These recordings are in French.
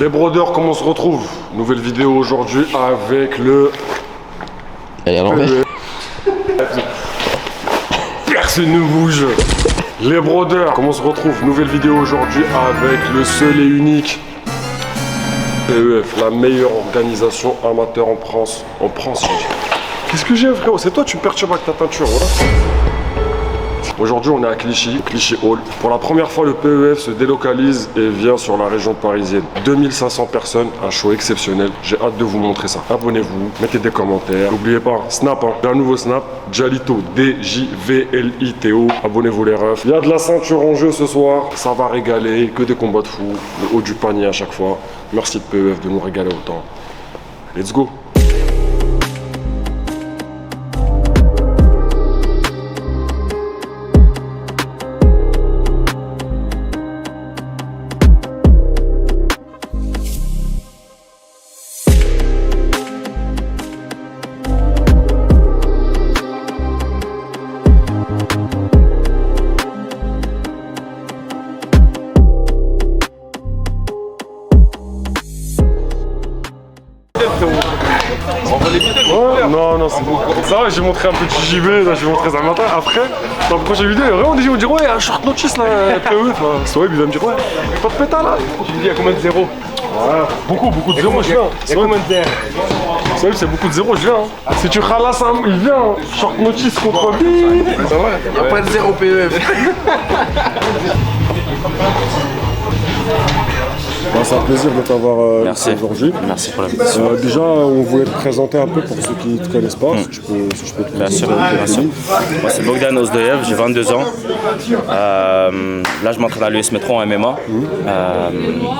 Les brodeurs, comment on se retrouve? Nouvelle vidéo aujourd'hui avec le... Elle est à l'envers. Personne ne bouge. Les brodeurs, comment on se retrouve? Nouvelle vidéo aujourd'hui avec le seul et unique PEF, la meilleure organisation amateur en France. Qu'est-ce que j'ai, frérot? C'est toi, tu me perturbes avec ta teinture, voilà. Aujourd'hui, on est à Clichy Hall. Pour la première fois, le PEF se délocalise et vient sur la région parisienne. 2500 personnes, un show exceptionnel. J'ai hâte de vous montrer ça. Abonnez-vous, mettez des commentaires. N'oubliez pas, Snap, hein. J'ai un nouveau Snap, Djalito, D-J-V-L-I-T-O. Abonnez-vous les refs. Il y a de la ceinture en jeu ce soir. Ça va régaler, que des combats de fous. Le haut du panier à chaque fois. Merci de PEF de nous régaler autant. Let's go. Non, c'est bon. Ça va, j'ai montré un petit JB, là, j'ai montré ça le matin. Après, dans la prochaine vidéo, il y a vraiment des gens qui vont dire ouais, un short notice là, PEF. Soeb, il va me dire ouais, pas de pétard là. Tu me dis, il y a combien de zéros? Ouais, beaucoup de zéros, je viens. Il y a combien de zéros? Soeb, c'est beaucoup de zéros, je viens. Hein. Si tu ralasses, il vient. Hein. Short notice contre lui. Il n'y a pas de zéro PEF. C'est un plaisir de t'avoir aujourd'hui. Merci pour l'invitation. Déjà, on voulait te présenter un peu pour ceux qui ne te connaissent pas. Si je peux te Bien sûr. Moi, c'est Bogdan Ozdoyev, j'ai 22 ans. Là, je m'entraîne à l'US Métro en MMA.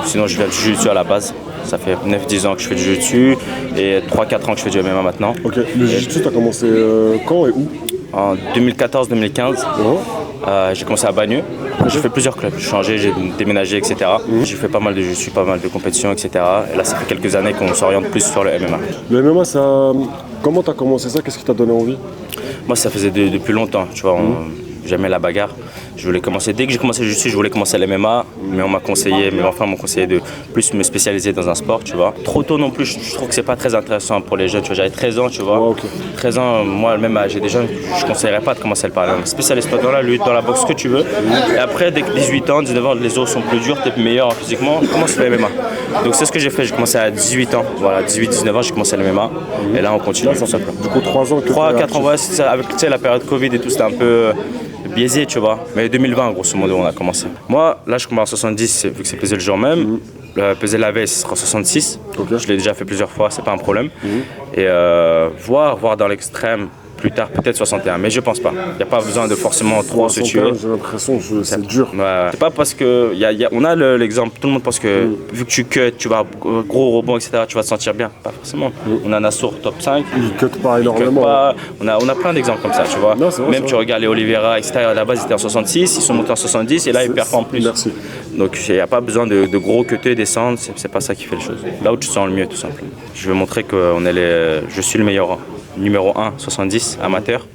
Sinon, je viens du jiu-jitsu à la base. Ça fait 9-10 ans que je fais du jiu-jitsu et 3-4 ans que je fais du MMA maintenant. Ok, le jiu-jitsu, tu as commencé quand et où? En 2014-2015, j'ai commencé à Bagneux. J'ai fait plusieurs clubs, j'ai changé, j'ai déménagé, etc. J'ai fait pas mal de jiu-jitsu, pas mal de compétitions, etc. Et là, ça fait quelques années qu'on s'oriente plus sur le MMA. Le MMA, comment tu as commencé ça? Qu'est-ce qui t'a donné envie? Moi, ça faisait depuis longtemps, tu vois. J'aimais la bagarre. Je voulais commencer, dès que j'ai commencé le jiu-jitsu, je voulais commencer le MMA, mais on m'a conseillé, mes enfants m'ont conseillé de plus me spécialiser dans un sport, tu vois. Trop tôt non plus, je trouve que c'est pas très intéressant pour les jeunes, tu vois. J'avais 13 ans, tu vois. Ouais, okay. 13 ans, moi, même j'ai des jeunes, je conseillerais pas de commencer le parler. Spécialise-toi dans la lutte, dans la boxe, ce que tu veux. Et après, dès que 18 ans, 19 ans, les os sont plus durs, t'es meilleur physiquement, commence le MMA. Donc c'est ce que j'ai fait, j'ai commencé à 18 ans, voilà, 18-19 ans, j'ai commencé le MMA. Et là, on continue, tout simplement. Du coup, 3 ans, 3-4 ans, ouais, avec la période Covid et tout, c'était un peu biaisé, tu vois. Mais 2020, grosso modo, on a commencé. Moi, là, je commence à 70, vu que c'est pesé le jour même. Peser la veille, ce sera 66. Okay. Je l'ai déjà fait plusieurs fois, c'est pas un problème. Et voir dans l'extrême, plus tard, peut-être 61, mais je pense pas. Il n'y a pas besoin de forcément trop se tuer. J'ai l'impression que c'est dur. Ouais. C'est pas parce que. On a l'exemple, tout le monde pense que vu que tu cut, tu vas gros rebond, etc., tu vas te sentir bien. Pas forcément. On a un Nassour top 5. Il cut pas énormément. On a plein d'exemples comme ça, tu vois. Non, vrai, même tu regardes les Oliveira, etc., à la base ils étaient en 66, ils sont montés en 70 et là ils performent plus. Merci. Donc il n'y a pas besoin de gros cutter, descendre, c'est pas ça qui fait les choses. Là où tu te sens le mieux, tout simplement. Je veux montrer que je suis le meilleur. Numéro 1, 70, amateur,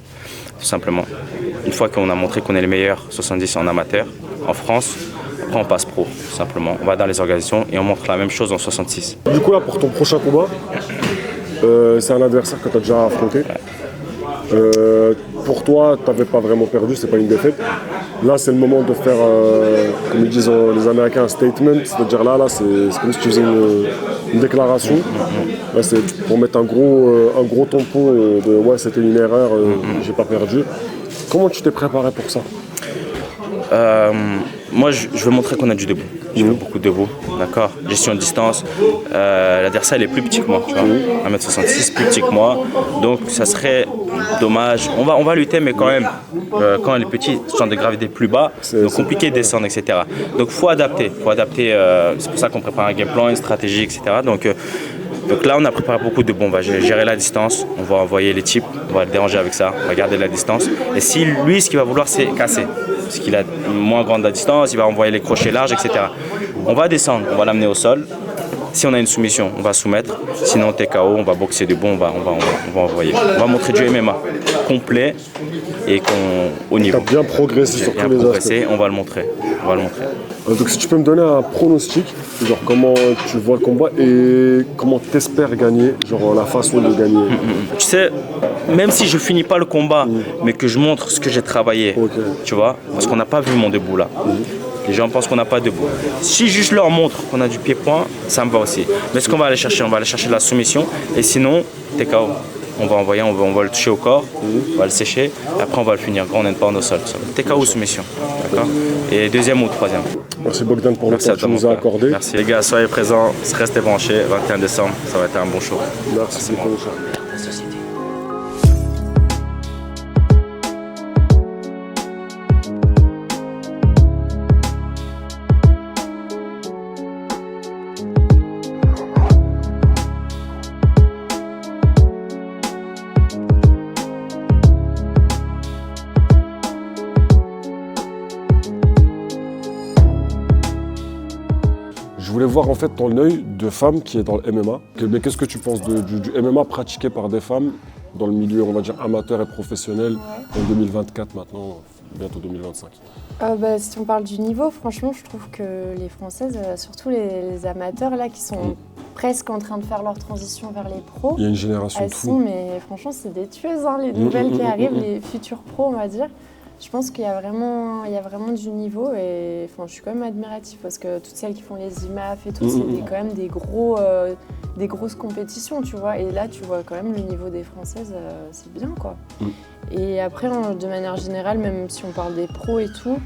tout simplement. Une fois qu'on a montré qu'on est les meilleurs 70 en amateur, en France, après on passe pro, tout simplement. On va dans les organisations et on montre la même chose en 66. Du coup là, pour ton prochain combat, c'est un adversaire que tu as déjà affronté. Pour toi, tu n'avais pas vraiment perdu, c'est pas une défaite. Là, c'est le moment de faire, comme ils disent les Américains, un statement. C'est-à-dire là c'est comme si tu faisais une déclaration. Là, c'est pour mettre un gros tampon de ouais, c'était une erreur, j'ai pas perdu. Comment tu t'es préparé pour ça? Moi, je veux montrer qu'on a du debout. Je veux beaucoup de debout, d'accord. Gestion de distance. L'adversaire, il est plus petit que moi, tu vois. 1m66, plus petit que moi. Donc, ça serait dommage. On va lutter, mais quand même, quand il est petit, centre de gravité plus bas, donc compliqué de descendre, etc. Donc, faut adapter. C'est pour ça qu'on prépare un game plan, une stratégie, etc. Donc là, on a préparé beaucoup de bons. On va gérer la distance, on va envoyer les types, on va le déranger avec ça, on va garder la distance. Et si lui, ce qu'il va vouloir, c'est casser, parce qu'il a moins grande la distance, il va envoyer les crochets larges, etc. On va descendre, on va l'amener au sol. Si on a une soumission, on va soumettre. Sinon, TKO, on va boxer debout, on va envoyer. On va montrer du MMA complet, et qu'au niveau. T'as bien progressé sur tous les aspects. On va le montrer. Donc si tu peux me donner un pronostic, genre comment tu vois le combat et comment t'espères gagner, genre la façon de gagner. Tu sais, même si je finis pas le combat, mais que je montre ce que j'ai travaillé, tu vois, parce qu'on n'a pas vu mon debout là. Les gens pensent qu'on n'a pas de debout. Si juste leur montre qu'on a du pied-point, ça me va aussi. Mais ce qu'on va aller chercher, on va aller chercher la soumission. Et sinon, TKO. On va envoyer, on va le toucher au corps, on va le sécher. Après, on va le finir grand and pound au sol. TKO ou soumission. D'accord. Et deuxième ou troisième. Merci Bogdan pour le temps que tu nous as accordé. Merci les gars, soyez présents, restez branchés. 21 décembre, ça va être un bon show. Merci beaucoup. Je voulais voir en fait ton œil de femme qui est dans le MMA. Mais qu'est-ce que tu penses du MMA pratiqué par des femmes dans le milieu, on va dire, amateur et professionnel en 2024 maintenant, bientôt 2025? Si on parle du niveau, franchement, je trouve que les Françaises, surtout les amateurs là, qui sont presque en train de faire leur transition vers les pros, il y a une génération elles de sont, fous. mais franchement, c'est des tueuses, hein, les nouvelles qui arrivent, les futurs pros, on va dire. Je pense qu'il y a vraiment du niveau et je suis quand même admirative parce que toutes celles qui font les IMAF et tout, c'est quand même des grosses compétitions, tu vois. Et là, tu vois quand même le niveau des Françaises, c'est bien, quoi. Et après, de manière générale, même si on parle des pros et tout,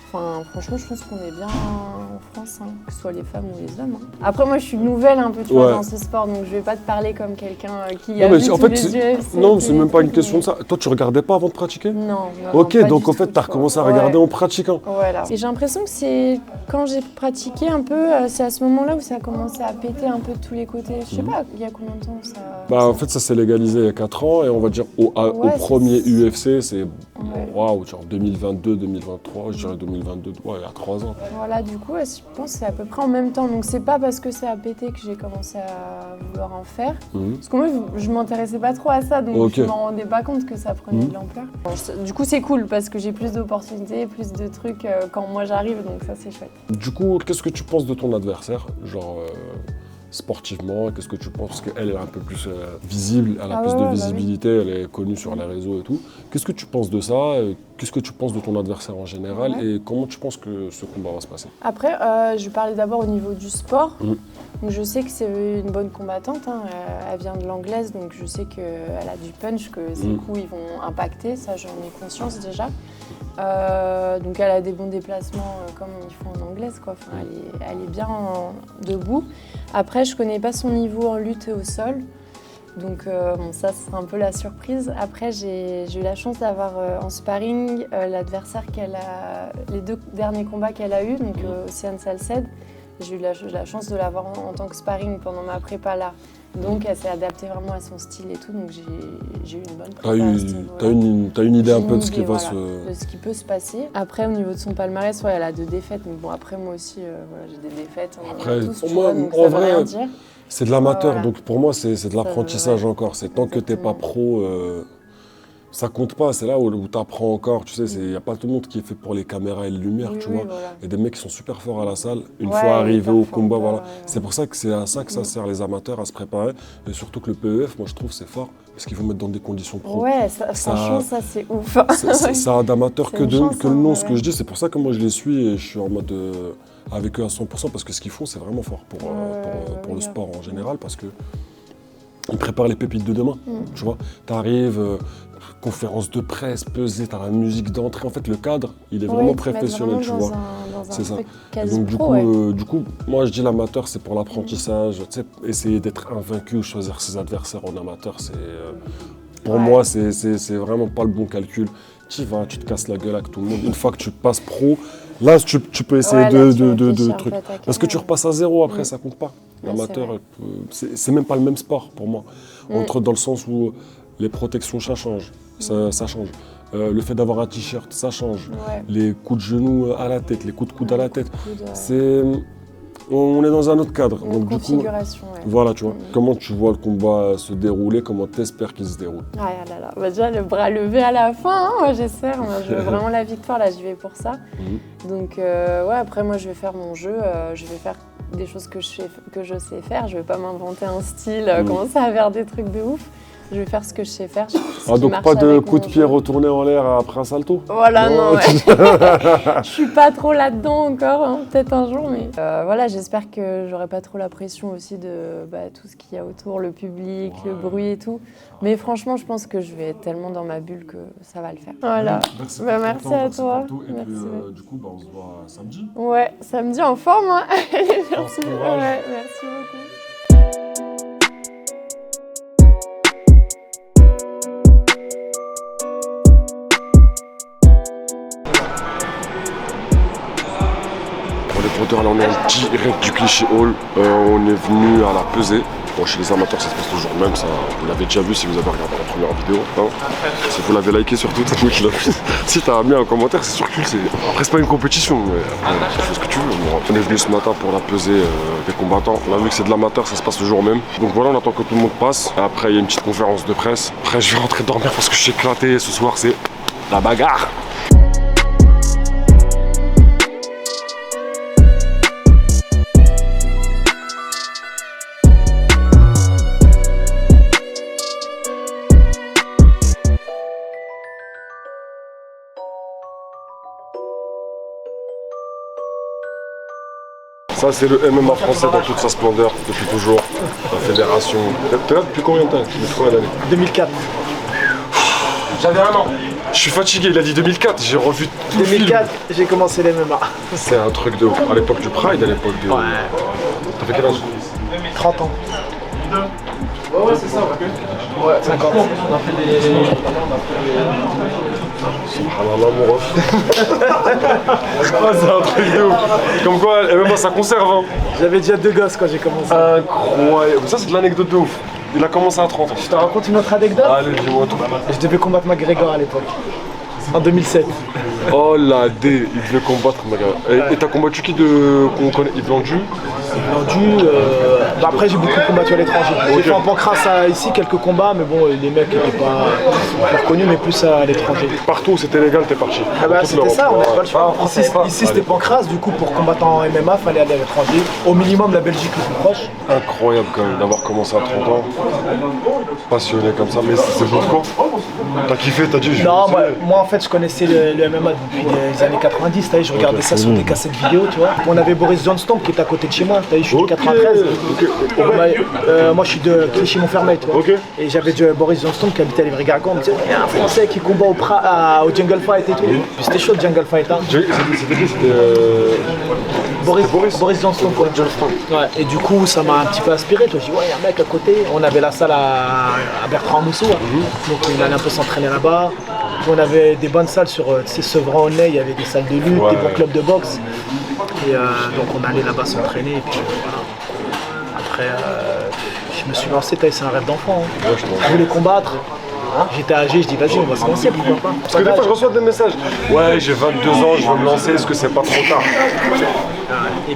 franchement, je pense qu'on est bien en France, hein, que ce soit les femmes ou les hommes. Hein. Après, moi, je suis nouvelle un peu, tu vois, dans ce sport, donc je vais pas te parler comme quelqu'un qui a vu tous les UFC. Non, c'est même pas une question de ça. Toi, tu regardais pas avant de pratiquer? Non. Ok, donc en fait, tu as recommencé à regarder en pratiquant. Voilà. Et j'ai l'impression que c'est quand j'ai pratiqué un peu, c'est à ce moment-là où ça a commencé à péter un peu de tous les côtés. Je sais pas, il y a combien de temps ça... En fait, ça s'est légalisé il y a 4 ans et on va dire au premier UFC, c'est waouh, genre 2022, 2023, je dirais 2022, il y a 3 ans. Voilà, du coup, je pense que c'est à peu près en même temps. Donc c'est pas parce que ça a pété que j'ai commencé à vouloir en faire. Parce que moi, je m'intéressais pas trop à ça, donc je m'en rendais pas compte que ça prenait de l'ampleur. Du coup, c'est cool parce que j'ai plus d'opportunités, plus de trucs quand moi j'arrive, donc ça c'est chouette. Du coup, qu'est-ce que tu penses de ton adversaire? Genre sportivement, qu'est-ce que tu penses? Parce qu'elle est un peu plus visible, elle a plus de visibilité, elle est connue sur les réseaux et tout. Qu'est-ce que tu penses de ça? Qu'est-ce que tu penses de ton adversaire en général et comment tu penses que ce combat va se passer? Après, je parlais d'abord au niveau du sport. Donc je sais que c'est une bonne combattante, hein. Elle vient de l'anglaise, donc je sais qu'elle a du punch, que ses coups ils vont impacter, ça j'en ai conscience déjà. Donc elle a des bons déplacements comme ils font en anglaise, quoi. Elle est bien debout. Après, je connais pas son niveau en lutte au sol. Donc ça sera un peu la surprise. Après, j'ai eu la chance d'avoir en sparring l'adversaire les 2 derniers combats qu'elle a eu, donc Océane Salced. J'ai eu la chance de l'avoir en tant que sparring pendant ma prépa là. Donc elle s'est adaptée vraiment à son style et tout, donc j'ai eu une bonne prépa. T'as une idée un peu de ce qui va de ce qui peut se passer. Après, au niveau de son palmarès, elle a 2 défaites, mais bon, après moi aussi, j'ai des défaites. Après, tous, donc ça veut rien dire. C'est de l'amateur, donc pour moi c'est de l'apprentissage encore. C'est tant que t'es pas pro, ça compte pas. C'est là où tu apprends encore. Tu sais, il n'y a pas tout le monde qui est fait pour les caméras et les lumières, tu vois. Il y a des mecs qui sont super forts à la salle. Une fois arrivés au combat, voilà. C'est pour ça que c'est à ça que ça sert les amateurs, à se préparer. Et surtout que le PEF, moi je trouve c'est fort parce qu'ils vont mettre dans des conditions pro. Ouais, franchement ça c'est ouf. Ça a d'amateurs que le nom, ce que je dis. C'est pour ça que moi je les suis et je suis en mode avec eux à 100% parce que ce qu'ils font c'est vraiment fort pour le sport en général parce que ils préparent les pépites de demain, tu vois. T'arrives, conférence de presse, pesée, t'as la musique d'entrée. En fait, le cadre, il est vraiment professionnel, tu vois. C'est ça. Donc du coup, moi je dis l'amateur, c'est pour l'apprentissage. Tu sais, essayer d'être invaincu ou choisir ses adversaires en amateur, c'est pour moi, c'est vraiment pas le bon calcul. Tu vas, tu te casses la gueule avec tout le monde. Une fois que tu passes pro, là tu peux essayer de trucs. Parce que tu repasses à 0 après, ça compte pas. L'amateur, c'est même pas le même sport pour moi. Dans le sens où les protections, ça change. Ça change. Le fait d'avoir un t-shirt, ça change. Les coups de genoux à la tête, les coups de coude à la tête. on est dans un autre cadre. Une Donc, du coup, configuration, ouais. voilà, tu vois. Comment tu vois le combat se dérouler, comment t'espères qu'il se déroule? Ah là là, bah déjà le bras levé à la fin, hein, moi j'espère, moi, je veux vraiment la victoire, là j'y vais pour ça. Donc ouais, après moi je vais faire mon jeu, je vais faire des choses que je sais faire, je vais pas m'inventer un style, commencer à faire des trucs de ouf. Je vais faire ce que je sais faire. Ah, donc pas de coup de pied retourné en l'air après un salto? Voilà, non, ouais. Je suis pas trop là-dedans encore, hein, peut-être un jour, mais voilà, j'espère que j'aurai pas trop la pression aussi de tout ce qu'il y a autour, le public, le bruit et tout. Mais franchement, je pense que je vais être tellement dans ma bulle que ça va le faire. Voilà. Merci à toi. Et puis, du coup, on se voit samedi. Ouais, samedi en forme, hein. Merci. Ouais, merci beaucoup. Là, on est en direct du Clichy Hall, on est venu à la pesée. Bon, chez les amateurs, ça se passe le jour même, ça, vous l'avez déjà vu si vous avez regardé la première vidéo. Hein. Si vous l'avez liké surtout, si t'as mis un commentaire, c'est sûr que c'est. Après, c'est pas une compétition, mais tu fais ce que tu veux. Bon, on est venu ce matin pour la pesée des combattants. Là, vu que c'est de l'amateur, ça se passe le jour même. Donc voilà, on attend que tout le monde passe. Après, il y a une petite conférence de presse. Après, je vais rentrer dormir parce que je suis éclaté. Ce soir, c'est la bagarre. Ça, c'est le MMA français dans toute sa splendeur, depuis toujours. La fédération. T'es là depuis combien de temps? Depuis combien d'années? 2004. J'avais un an. Je suis fatigué, il a dit 2004, j'ai revu tout 2004, j'ai commencé les MMA. C'est un truc de ouf. À l'époque du Pride, à l'époque de... Ouais. T'as fait quel âge? 30 ans. Ouais, c'est ça, Ouais, 50. On a fait des... Subhanallah, mon ref. C'est un truc de ouf. Comme quoi, MMA, ça conserve. Hein. J'avais déjà 2 gosses quand j'ai commencé. Incroyable. Ça, c'est de l'anecdote de ouf. Il a commencé à 30 ans. Je te raconte une autre anecdote. Allez, dis-moi tout. Je devais combattre McGregor à l'époque. En 2007. Oh la D, il devait combattre McGregor. Et t'as combattu qui de qu'on connaît? Yves Landu? Après j'ai beaucoup combattu à l'étranger. J'ai fait en pancras ici quelques combats, mais bon les mecs n'étaient pas super connus, mais plus à l'étranger. Partout où c'était légal, t'es parti. Ah bah, c'était ça, on n'avait pas le choix. Ici c'était pancras, du coup pour combattre en MMA, fallait aller à l'étranger. Au minimum la Belgique le plus proche. Incroyable quand même d'avoir commencé à 30 ans. Passionné comme ça, mais c'est bon quoi? T'as kiffé, t'as dit? Non, moi en fait je connaissais le MMA depuis les années 90, t'as vu, je regardais ça sur des cassettes vidéo, tu vois. On avait Boris Johnston qui est à côté de chez moi, t'as vu, je suis de 93. Moi je suis de Clichy-Montfermeil, tu vois. Et j'avais Boris Johnston qui habitait à Livry-Gargan, il me disait, il y a un Français qui combat au Jungle Fight et tout. Puis c'était chaud le Jungle Fight, hein. C'était qui? C'était Boris Johnston, quoi. Ouais. Et du coup, ça m'a un petit peu inspiré. Toi, je dis, ouais, il y a un mec à côté. On avait la salle à Bertrand Mousseau. Donc, on allait un peu s'entraîner là-bas. Puis, on avait des bonnes salles sur Sevran-Aulnay. Il y avait des salles de lutte, des bons clubs de boxe. Et donc, on allait là-bas s'entraîner. Et puis, voilà. Après, je me suis lancé. C'est un rêve d'enfant. Hein. Je voulais combattre. J'étais âgé, je dis vas-y on va se lancer, pourquoi pas. Parce que des fois je reçois des messages. Ouais, j'ai 22 ans, je veux me lancer, est-ce que c'est pas trop tard? Et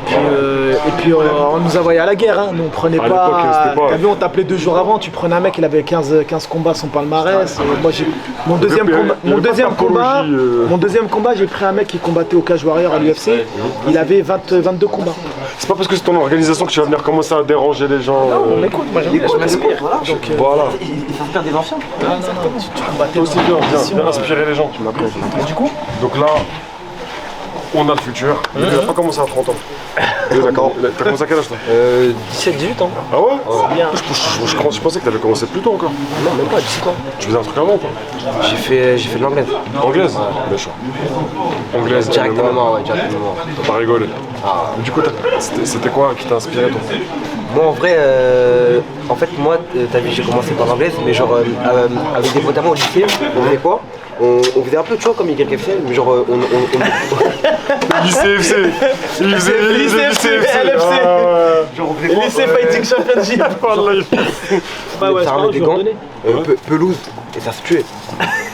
puis on nous envoyait à la guerre, hein. Nous on prenait pas. T'as vu, on t'appelait 2 jours avant, tu prenais un mec, il avait 15 combats son palmarès. Moi j'ai. Mon deuxième combat, j'ai pris un mec qui combattait au Cage Warrior à l'UFC. Il avait 22 combats. C'est pas parce que c'est ton organisation que tu vas venir commencer à déranger les gens. Non, on écoute, moi je m'inspire. Donc voilà. Il s'inspire des anciens. Tu combattais aussi bien inspirer les gens, tu m'appelles. Du coup, donc là, on a le futur. Il n'a pas commencé à 30 ans. D'accord. T'as commencé à quel âge toi? 17-18 ans. Ah ouais? c'est bien. Je pensais que t'avais commencé plus tôt encore. Non, même pas, 17 ans. Tu faisais un truc avant ou pas? J'ai fait de l'anglaise. Anglaise? Méchant. Anglaise, Directement, ouais, directement. T'as pas rigolé. Du coup, c'était quoi qui t'a inspiré toi? Moi en vrai, moi, t'as vu, j'ai commencé par l'anglaise, mais genre avec des potes à moi au lycée, on faisait quoi? On faisait un peu, tu vois, comme YFC, mais genre l'ICFC. Il faisait LFC. genre on faisait quoi? Lycée Fighting Championship. Bah ouais, ça des gants, pelouse, et ça se tuait.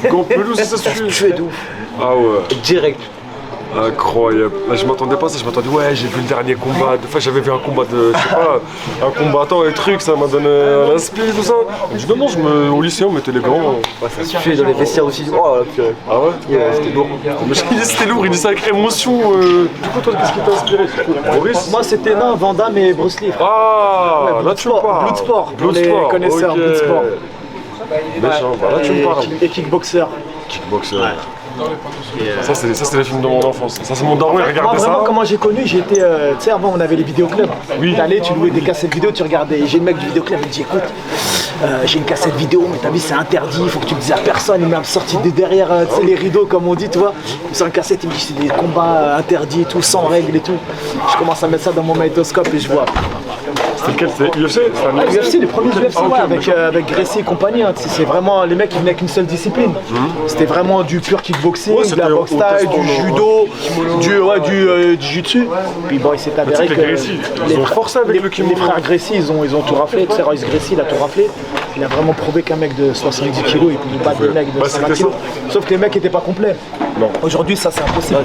Gants pelouse, ça se tuait. Ça se tuait de ouf. Ah ouais. Direct. Incroyable. Là, je m'attendais pas à ça, je m'attendais, ouais, j'ai vu le dernier combat. Enfin, j'avais vu un combat de, je sais pas, un combattant et trucs, ça m'a donné un inspire, tout ça. Je dis, non, au lycée, on mettait les gants. Ouais, ça suffit dans les vestiaires aussi. Oh là, purée. Ah ouais? C'était lourd. Mais je dis, c'était lourd, il dit ça avec émotion. Du coup, toi, qu'est-ce qui t'a inspiré? Maurice? Moi, c'était Van Damme et Bruce Lee. Ah, Ouais, là, tu me parles. Bloodsport, pour Bloodsport, les connaisseurs, ok. Bloodsport. Méchant, bah, là, tu me parles. Et kickboxer. Kickboxer. Ça, c'est les films de mon enfance. Ça, c'est mon daron, il Moi, regardait vraiment, ça. comment j'ai connu, j'étais. Tu sais, avant, on avait les vidéoclubs. Oui. T'allais, tu louais des cassettes vidéo, tu regardais. Et j'ai le mec du vidéoclub, il me dit écoute, j'ai une cassette vidéo, mais t'as vu, c'est interdit, il faut que tu le dises à personne. Il m'a sorti de derrière tu sais, les rideaux, comme on dit, tu vois. Il sort une cassette, il me dit c'est des combats interdits et tout, sans règles et tout. Je commence à mettre ça dans mon magnétoscope et je vois. C'est lequel? C'est UFC? UFC, les premiers UFC, Ah, ok, ouais, avec Gracie et compagnie. Hein. C'est vraiment les mecs qui venaient avec une seule discipline. C'était vraiment du pur kickboxing, Ouais, de la c'était boxe au style, teston, du judo, du jiu-jitsu. Puis bon, il s'est avéré que que Gracie, ils ont forcé avec le kimono. les frères Gracie, ils ont tout raflé. Tu sais, Royce Gracie, il a tout raflé. Il a vraiment prouvé qu'un mec de 70 kg, il pouvait battre des mecs de Bah, 120 c'était kg. Sauf que les mecs n'étaient pas complets. Non. Aujourd'hui, ça, c'est impossible.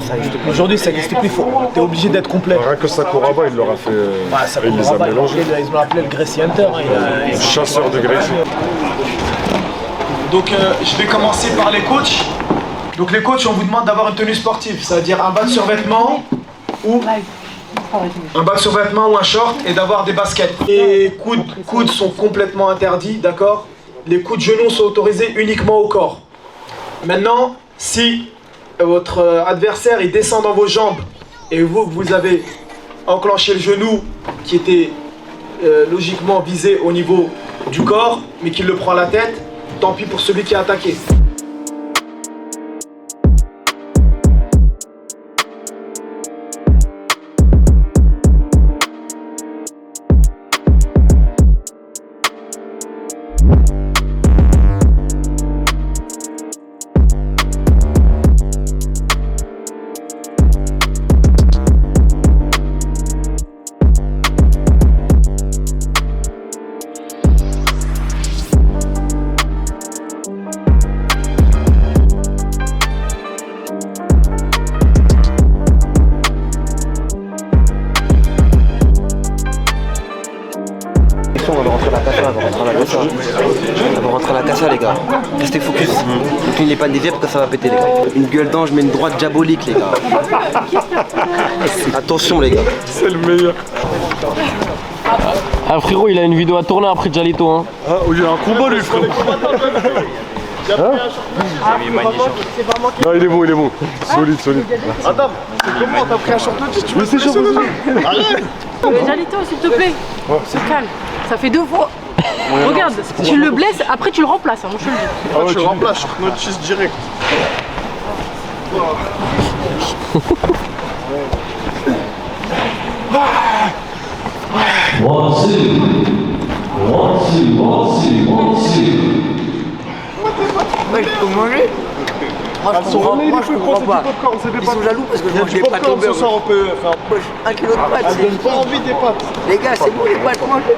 Aujourd'hui, ça n'existe plus. T'es obligé d'être complet. Rien que Sakuraba, il leur a fait. Bah, ça il les a mélangés. ils l'ont appelé le Gracie Hunter. Hein. Chasseur de Gracie. Donc je vais commencer par les coachs. Donc les coachs, on vous demande d'avoir une tenue sportive, c'est-à-dire un bas de survêtement ou un short et d'avoir des baskets. Les coudes sont complètement interdits, d'accord? Les coups de genoux sont autorisés uniquement au corps. Maintenant, si votre adversaire il descend dans vos jambes et vous avez enclenché le genou qui était logiquement visé au niveau du corps, mais qu'il le prend à la tête, tant pis pour celui qui a attaqué. On va rentrer à la cassa, on va rentrer à la cassa les gars. Restez focus. Ne clignez pas des yeux parce que ça va péter les gars. Une gueule d'ange mais une droite diabolique les gars. Attention les gars. C'est le meilleur. Ah frérot, il a une vidéo à tourner après Jalito hein. Ah, il y a un combat lui frérot. Non, il est bon. Solide. Adam, c'est comment t'as pris un short notice? Tu Mais c'est chaud. Jalito, s'il te plaît, se calme. Ça fait 2 fois. Regarde, tu le blesses, après tu le remplaces, hein, je te le dis. Ah ouais, Tu remplaces short notice direct. Ouais, je peux manger. Moi je comprends pas. Ils sont jaloux parce que je mange des pâtes au beurre. Ce soir on peut faire 1 kilo de pâtes. Ça donne pas envie des pâtes. Les gars, c'est bon les pâtes, mangez.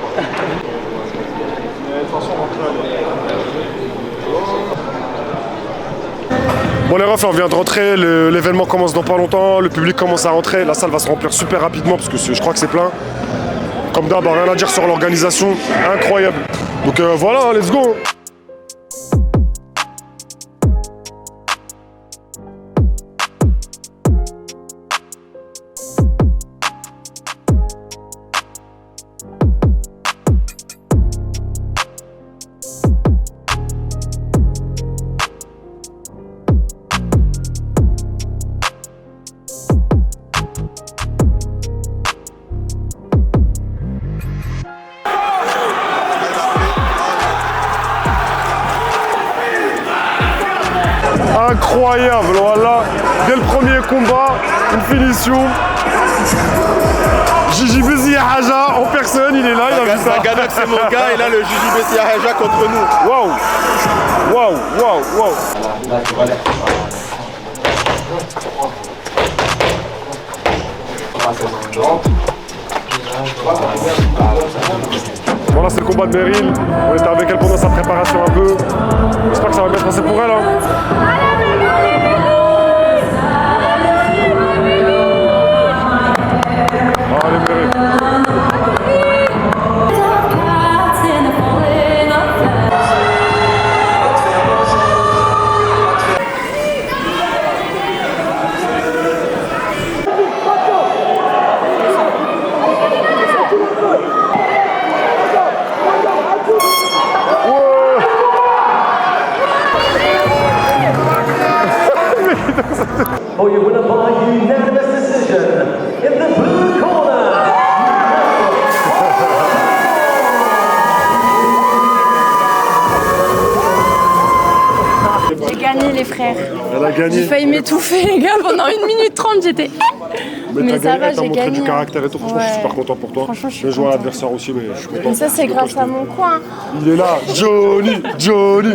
Bon les refs, on vient de rentrer, l'événement commence dans pas longtemps, le public commence à rentrer, la salle va se remplir super rapidement parce que je crois que c'est plein. Comme d'hab, rien à dire sur l'organisation, incroyable. Donc voilà, let's go. Incroyable, voilà, dès le premier combat, une finition. Gigi Bessi Haja en personne, il est là, il a vu ça. Ganak c'est mon gars et là le Gigi Bessi Haja contre nous. Waouh. Bon là c'est le combat de Meryl, on était avec elle pendant sa préparation un peu. J'espère que ça va bien se passer pour elle. Hein. for your winner by unanimous decision in the blue corner. J'ai gagné les frères. Elle a gagné. J'ai failli m'étouffer les gars pendant 1 minute 30, j'étais... Mais ça va, t'as j'ai montré gagné. du caractère et tout, franchement je suis Ouais. super content pour toi. Franchement, je suis vais jouer à contente. l'adversaire aussi, mais je suis content. Mais ça c'est grâce à mon coin. Il est là, Johnny, Johnny.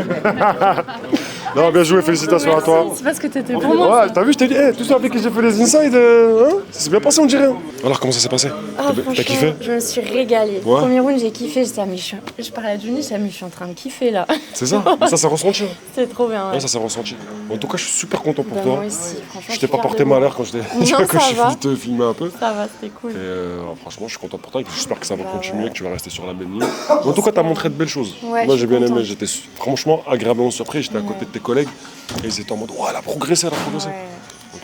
Non, bien joué, félicitations à toi. C'est parce que t'étais pour moi. Ouais, t'as vu, je t'ai dit, tous ceux avec qui j'ai fait les insides, hein, ça s'est bien passé, on dirait. Alors, comment ça s'est passé? Ah, T'as kiffé? Je me suis régalée. Ouais. Premier round, j'ai kiffé. Je parlais à Johnny, je suis en train de kiffer là. C'est ça? Ça s'est ressenti. C'est trop bien. Ouais. Ouais, ça s'est ressenti. En tout cas, je suis super content pour Bah, toi. moi aussi, franchement. Je t'ai pas porté malheur quand je t'ai Non, quand ça j'ai va. fini de te filmer un peu. Ça va, c'était cool. Et franchement, je suis content pour toi. J'espère que ça va Bah, continuer, ouais. que tu vas rester sur la même ligne. En tout cas, t'as montré de belles choses. Ouais, Moi, je j'ai suis bien aimé. contente. J'étais franchement agréablement surpris. J'étais à côté de tes collègues et ils étaient en mode, ouais, elle a progressé, elle a progressé. Ouais.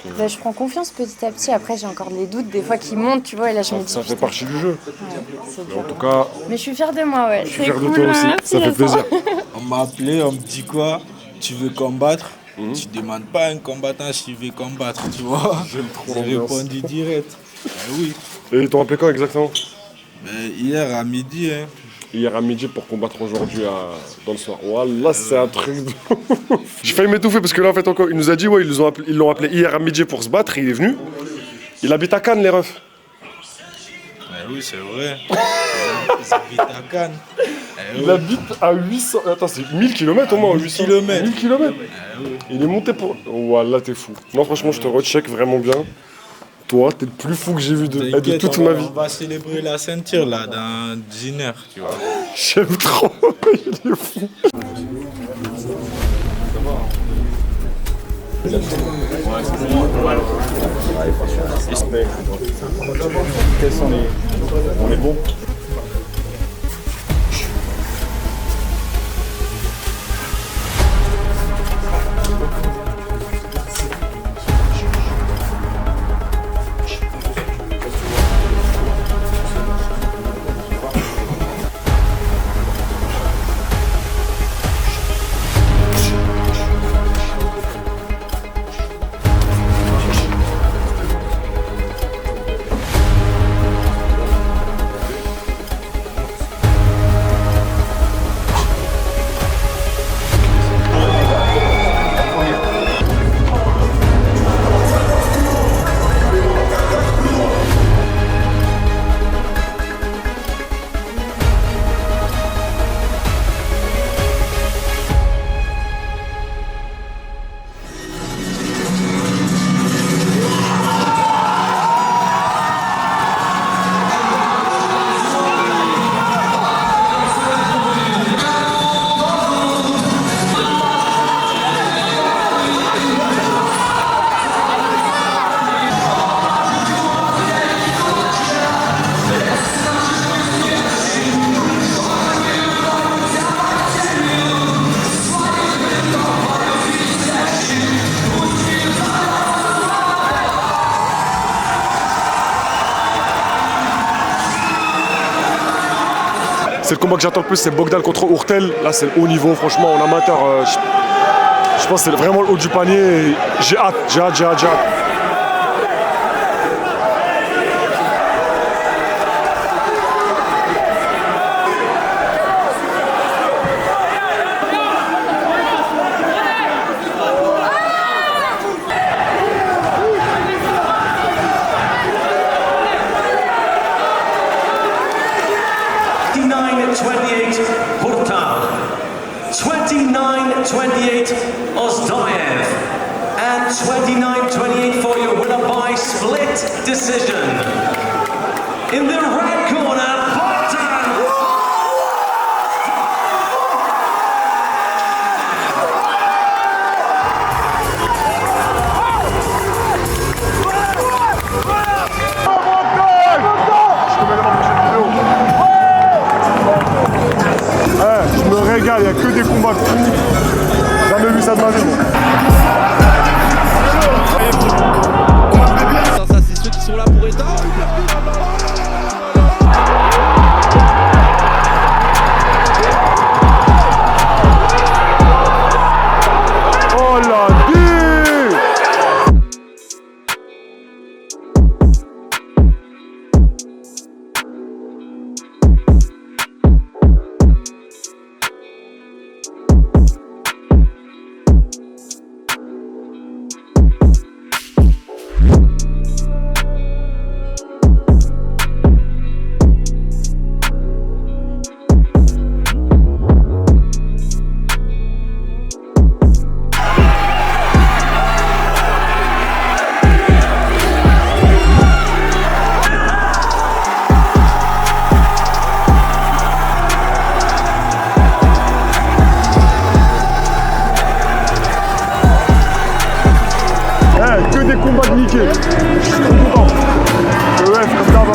Donc, Bah, je prends confiance petit à petit. Après, j'ai encore des doutes des fois qui montent, tu vois. Et là, je me dis. ça fait putain, partie du jeu. ouais, c'est Mais en dur. tout cas, Mais je suis fière de moi, ouais. je suis fier de toi aussi. Ça fait plaisir. On m'a appelé, on me dit quoi? Tu veux combattre? Tu demandes pas à un combattant s'il veut combattre, tu vois? J'aime trop J'ai l'ambiance. répondu direct. Oui. Et ils t'ont appelé quand exactement? Hier à midi. Hein. Hier à midi pour combattre aujourd'hui dans le soir. Voilà, c'est un truc de ouf. J'ai failli m'étouffer parce que là, en fait, encore, il nous a dit, ouais, ils l'ont appelé hier à midi pour se battre. Il est venu. Il habite à Cannes, les refs. Oui, c'est vrai. Ils habitent à Cannes. Il habite à 800. Attends, c'est 1000 km au moins. 1000 kilomètres. 1000 km. Il est monté pour. Voilà, t'es fou. Non, franchement, je te recheck vraiment bien. Toi, t'es le plus fou que j'ai vu de T'inquiète, toute on ma va- vie. On va célébrer la ceinture là dans 1 heure, tu vois. J'aime trop. Il est fou. Quels sont les... On est bon. C'est le combat que j'attends le plus, c'est Bogdan contre Hurtel. Là, c'est le haut niveau, franchement, en amateur. Je pense que c'est vraiment le haut du panier. J'ai hâte. 29-28 Hurtal, 29-28 Ozdayev, and 29-28 for your winner by split decision. In the red corner, Bogdan. Je me régale, il n'y a que des combats de fous. Jamais vu ça de ma vie. moi. Ça c'est ceux qui sont là pour éteindre. que des combats de niquer. Je suis trop content. Ouais, comme d'hab.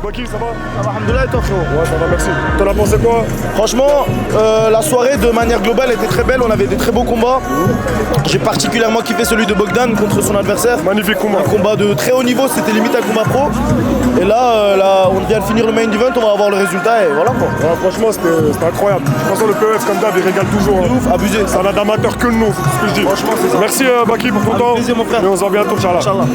Baki, ça va? Ça va, alhamdoulilah, et toi, frérot? Ouais, ça va, merci. T'en as pensé quoi? Franchement, la soirée de manière globale était très belle, on avait des très beaux combats. J'ai particulièrement kiffé celui de Bogdan contre son adversaire. Magnifique combat. Un combat de très haut niveau, c'était limite un combat pro. Et là, on vient de finir le main event, on va avoir le résultat et voilà quoi. Ouais, franchement, c'était incroyable. De toute façon, le PEF, comme d'hab, il régale toujours. C'est ouf, abusé. Ça n'a d'amateur que le nom, c'est ce que je dis. Franchement, c'est ça. Merci Baki pour ton temps. Avec plaisir, mon frère. Et on se voit bientôt, Inch'Allah. Inch'Allah.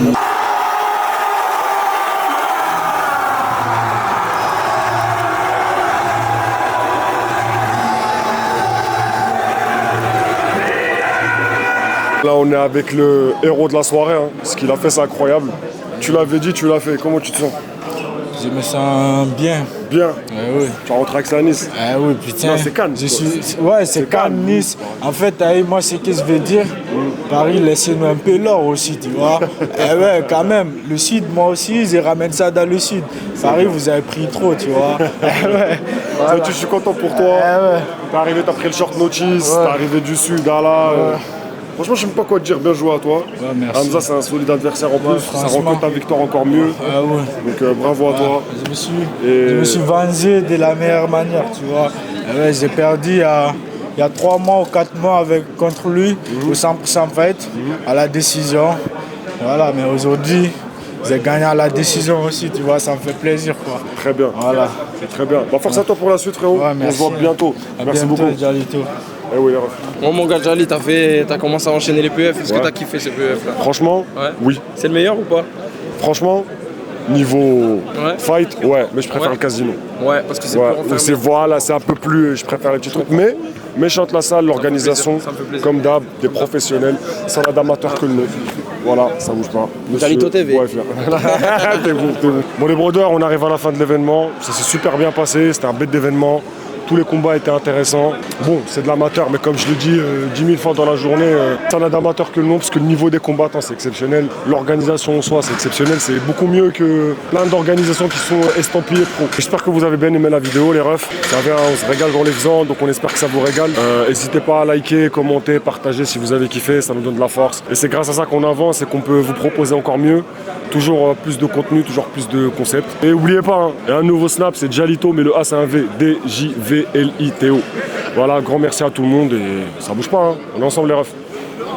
Là, on est avec le héros de la soirée. Hein. Ce qu'il a fait, c'est incroyable. Tu l'avais dit, tu l'as fait. Comment tu te sens? Je me sens bien. Bien. Oui. Tu vas rentrer avec ça à Nice. Oui, putain. Non, c'est Cannes. Ouais, c'est Cannes, Nice. En fait, moi, ce que je veux dire, Paris, laissez-nous un peu l'or aussi, tu vois. Ouais, quand même. Le Sud, moi aussi, je ramène ça dans le Sud. Paris, vous avez pris trop, tu vois. Ouais. Voilà. Je suis content pour toi. T'es arrivé, t'as pris le short notice. T'es arrivé du Sud, là. Franchement, je sais même pas quoi te dire. Bien joué à toi. Ouais, merci. Hamza, c'est un solide adversaire en plus. Ça rend ta victoire encore mieux. Donc, bravo à toi. Je me suis vengé de la meilleure manière, tu vois. J'ai perdu il y a 3 mois ou 4 mois contre lui, au 100% fight, à la décision. Voilà, mais aujourd'hui, j'ai gagné à la décision aussi, tu vois, ça me fait plaisir, quoi. Très bien. Voilà. C'est très bien. Bah, force à toi pour la suite, frérot. On se voit bientôt. Merci beaucoup. Jalito. Eh oui, Bon, mon gars, Jali, t'as commencé à enchaîner les PEF. Est-ce que t'as kiffé ces PEF là? Franchement, oui. C'est le meilleur ou pas? Franchement, niveau fight, ouais, mais je préfère le casino. Ouais, parce que c'est plus renfermé. Voilà, c'est un peu plus, je préfère les petits trucs. Mais méchante la salle, l'organisation, comme d'hab, des professionnels, ça n'a d'amateur que le nom. Voilà, ça bouge pas. Jalito TV. Ouais, t'es bon, t'es bon. Bon les brothers, on arrive à la fin de l'événement. Ça s'est super bien passé, c'était un bête d'événement. Tous les combats étaient intéressants. Bon, c'est de l'amateur, mais comme je le dis 10 000 fois dans la journée, ça n'a d'amateur que le nom, parce que le niveau des combattants, c'est exceptionnel. L'organisation en soi, c'est exceptionnel. C'est beaucoup mieux que plein d'organisations qui sont estampillées pro. J'espère que vous avez bien aimé la vidéo, les refs. Ça vient, on se régale en les faisant, donc on espère que ça vous régale. N'hésitez pas à liker, commenter, partager si vous avez kiffé, ça nous donne de la force. Et c'est grâce à ça qu'on avance et qu'on peut vous proposer encore mieux. Toujours plus de contenu, toujours plus de concepts. Et n'oubliez pas, hein, il y a un nouveau snap, c'est Jalito, mais le A c'est un V, D-J-V-L-I-T-O. Voilà, grand merci à tout le monde et ça bouge pas, hein. On est ensemble les refs.